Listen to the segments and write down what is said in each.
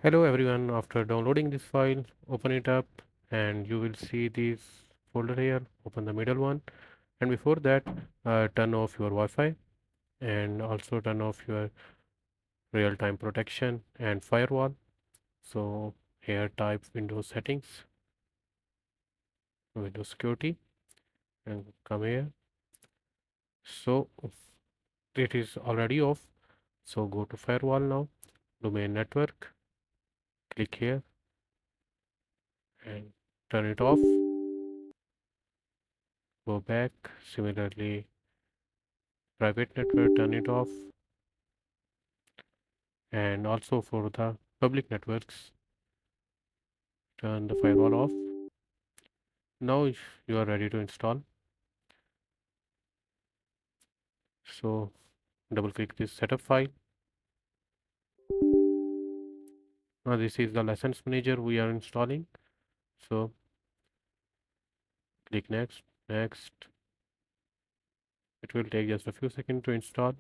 Hello everyone, after downloading this file, open it up and you will see this folder here. Open the middle one, and before that turn off your Wi-Fi and also turn off your real-time protection and firewall. So here type Windows settings, Windows security, and come here. So it is already off, so go to firewall now, domain network, click here and turn it off. Go back, similarly private network, turn it off, and also for the public networks, turn the firewall off. Now you are ready to install. So double click this setup file. Now this is the lessons manager we are installing. So click next, next. It will take just a few seconds to install.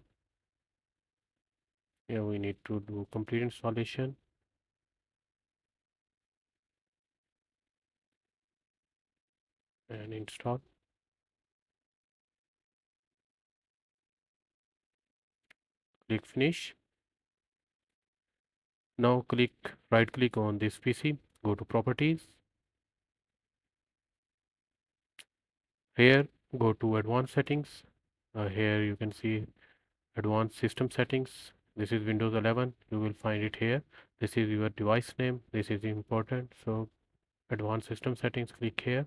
Here we need to do complete installation. And install. Click finish. Now right click on this PC, go to properties. Here go to advanced settings. Here you can see advanced system settings. This is Windows 11. You will find it here. This is your device name. This is important. So advanced system settings, click here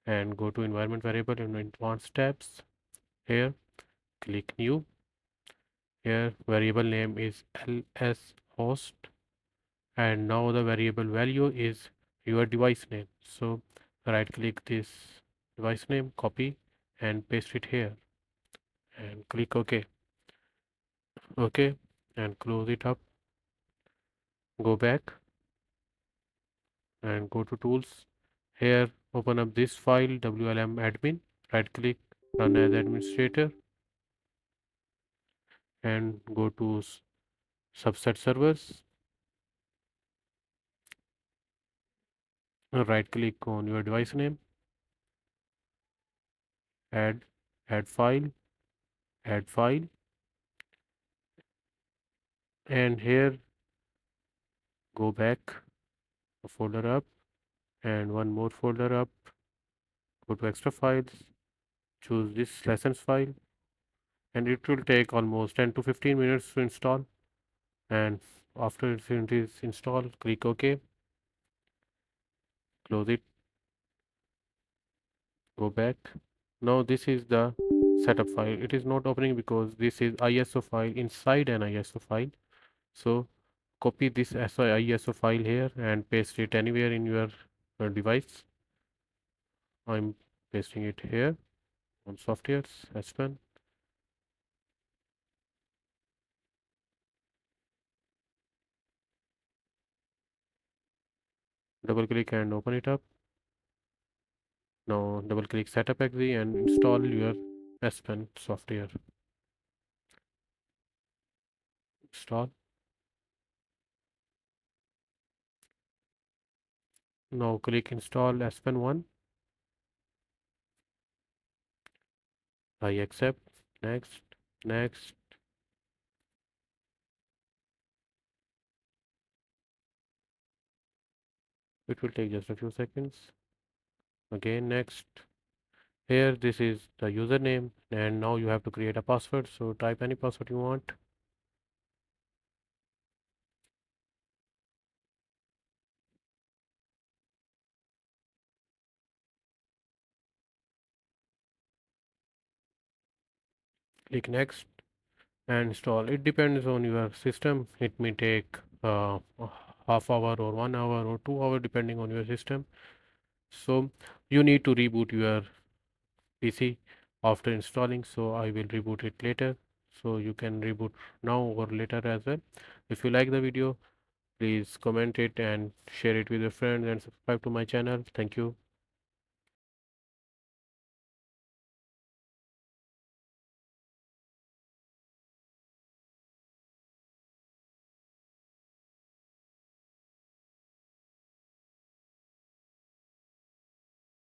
and go to environment variable in advanced tabs. Here click new. Here variable name is ls host, and now the variable value is your device name. So right click this device name, copy and paste it here and click OK. OK, and close it up. Go back and go to tools. Here open up this file wlm admin, right click, run as administrator, and go to subset servers. Right click on your device name, add file, and here go back a folder up and one more folder up, go to extra files, choose this lessons file, and it will take almost 10 to 15 minutes to install. And after it is installed, click OK, close it, go back. Now this is the setup file. It is not opening because this is ISO file inside an ISO file. So copy this ISO file here and paste it anywhere in your device. I'm pasting it here on softwares, ASPEN. Double click and open it up. Now double click setup exe and install your ASPEN software. Install. Now click install AspenONE. I accept. Next, next. It will take just a few seconds. Again, next. Here, this is the username, and now you have to create a password. So type any password you want. Click next and install. It depends on your system. It may take a half hour or 1 hour or 2 hour depending on your system. So you need to reboot your PC after installing. So I will reboot it later. So you can reboot now or later as well. If you like the video, please comment it and share it with your friends and subscribe to my channel. Thank you.